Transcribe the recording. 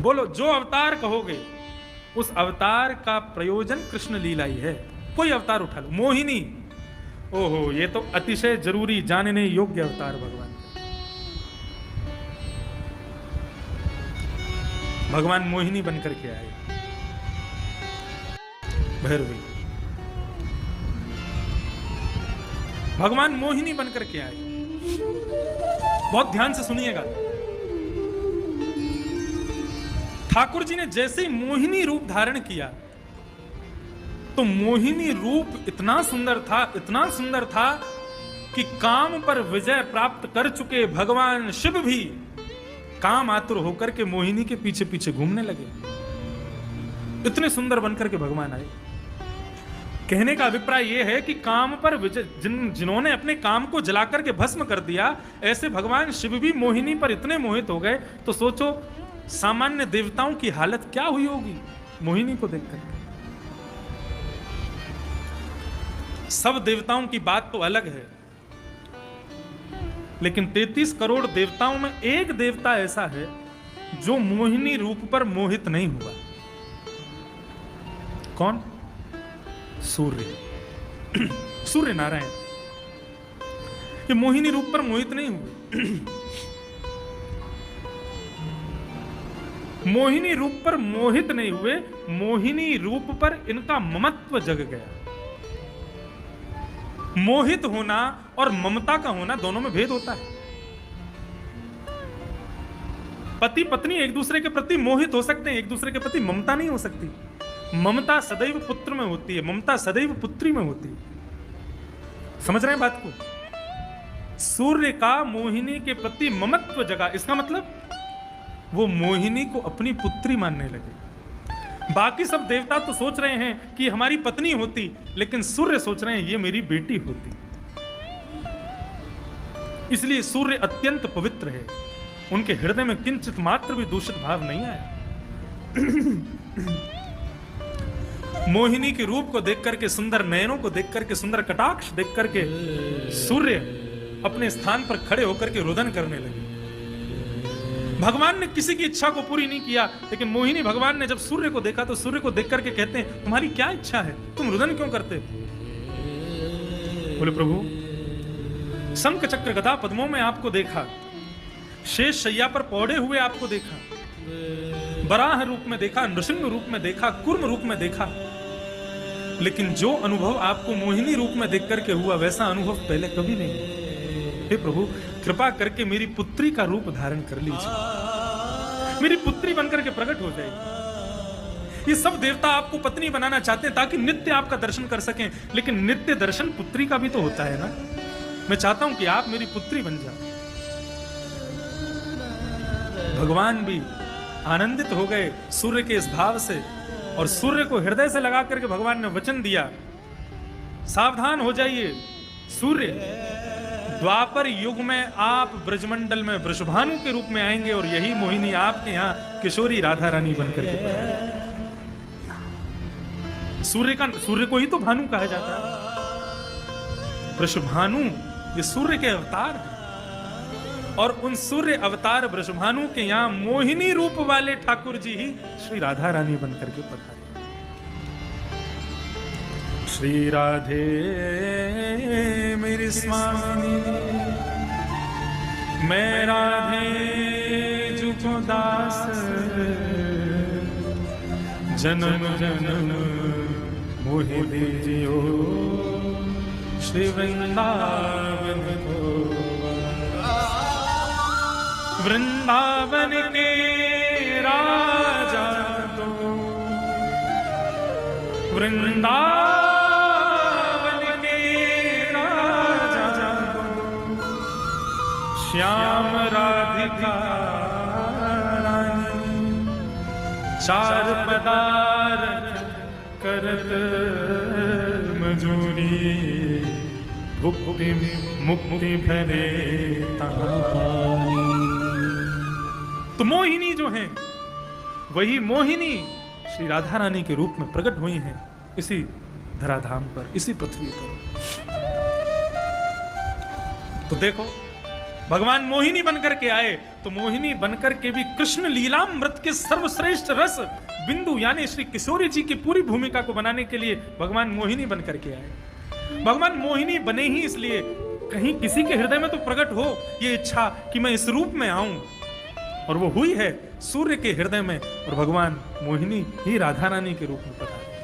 बोलो जो अवतार कहोगे उस अवतार का प्रयोजन कृष्ण लीला ही है। कोई अवतार उठा लो, मोहिनी, ओहो ये तो अतिशय जरूरी जानने योग्य अवतार भगवान का। भगवान मोहिनी बनकर के आए, भैरवी भगवान मोहिनी बनकर के आए। बहुत ध्यान से सुनिएगा। ठाकुर जी ने जैसे ही मोहिनी रूप धारण किया तो मोहिनी रूप इतना सुंदर था, इतना सुंदर था कि काम पर विजय प्राप्त कर चुके भगवान शिव भी काम आतुर होकर के मोहिनी के पीछे पीछे घूमने लगे। इतने सुंदर बनकर के भगवान आए। कहने का अभिप्राय यह है कि काम पर विजय, जिन्होंने अपने काम को जलाकर के भस्म कर दिया, ऐसे भगवान शिव भी मोहिनी पर इतने मोहित हो गए। तो सोचो सामान्य देवताओं की हालत क्या हुई होगी मोहिनी को देखकर। सब देवताओं की बात तो अलग है, लेकिन 33 करोड़ देवताओं में एक देवता ऐसा है जो मोहिनी रूप पर मोहित नहीं हुआ। कौन? सूर्य। सूर्य नारायण ये मोहिनी रूप पर मोहित नहीं हुए। मोहिनी रूप पर मोहित नहीं हुए, मोहिनी रूप पर इनका ममत्व जग गया। मोहित होना और ममता का होना दोनों में भेद होता है। पति पत्नी एक दूसरे के प्रति मोहित हो सकते हैं, एक दूसरे के प्रति ममता नहीं हो सकती। ममता सदैव पुत्र में होती है, ममता सदैव पुत्री में होती है। समझ रहे हैं बात को? सूर्य का मोहिनी के प्रति ममत्व जगा, इसका मतलब वो मोहिनी को अपनी पुत्री मानने लगे। बाकी सब देवता तो सोच रहे हैं कि हमारी पत्नी होती, लेकिन सूर्य सोच रहे हैं ये मेरी बेटी होती। इसलिए सूर्य अत्यंत पवित्र है, उनके हृदय में किंचित मात्र भी दूषित भाव नहीं आया। मोहिनी के रूप को देख करके, सुंदर नयनों को देख करके, सुंदर कटाक्ष देख करके सूर्य अपने स्थान पर खड़े होकर के रुदन करने लगे। भगवान ने किसी की इच्छा को पूरी नहीं किया, लेकिन मोहिनी भगवान ने जब सूर्य को देखा तो सूर्य को देख करके कहते हैं तुम्हारी क्या इच्छा है, तुम रुदन क्यों करते? बोले प्रभु शंख चक्र गदा पद्मों में आपको देखा, शेष शैया पर पौड़े हुए आपको देखा, बराह रूप में देखा, नृसिंह रूप में देखा, कूर्म रूप में देखा, लेकिन जो अनुभव आपको मोहिनी रूप में देख करके हुआ वैसा अनुभव पहले कभी नहीं। हे प्रभु कृपा करके मेरी पुत्री का रूप धारण कर लीजिए, मेरी पुत्री बनकर के प्रकट हो जाए। ये सब देवता आपको पत्नी बनाना चाहते हैं ताकि नित्य आपका दर्शन कर सकें, लेकिन नित्य दर्शन पुत्री का भी तो होता है ना। मैं चाहता हूं कि आप मेरी पुत्री बन जाओ। भगवान भी आनंदित हो गए सूर्य के इस भाव से, और सूर्य को हृदय से लगा करके भगवान ने वचन दिया सावधान हो जाइए सूर्य, द्वापर युग में आप ब्रजमंडल में वृषभानु के रूप में आएंगे और यही मोहिनी आपके यहाँ किशोरी राधा रानी बनकर के सूर्य को ही तो भानु कहा जाता है। वृषभानु ये सूर्य के अवतार हैं, और उन सूर्य अवतार वृषभानु के यहाँ मोहिनी रूप वाले ठाकुर जी ही श्री राधा रानी बनकर के पधारे। श्री राधे मेरी स्वामी, मैं राधे जुझो दास, जन्म जन्म मोहि दीजियो श्री वृंदावन को। वृंदावन के राजा तो, वृंदावन के राजा तो, श्याम राधिका रानी, चार पदार्थ करत मजूरी, भुक्ति मुक्ति भरे तानी। तो मोहिनी जो है वही मोहिनी श्री राधा रानी के रूप में प्रकट हुई हैं इसी धराधाम पर, इसी पृथ्वी पर। तो देखो भगवान मोहिनी बनकर के आए तो मोहिनी बनकर के भी कृष्ण लीलामृत के सर्वश्रेष्ठ रस बिंदु यानी श्री किशोरी जी की पूरी भूमिका को बनाने के लिए भगवान मोहिनी बनकर के आए। भगवान मोहिनी बने ही इसलिए कहीं किसी के हृदय में तो प्रकट हो ये इच्छा कि मैं इस रूप में आऊं, और वो हुई है सूर्य के हृदय में, और भगवान मोहिनी ही राधा रानी के रूप में पधारे।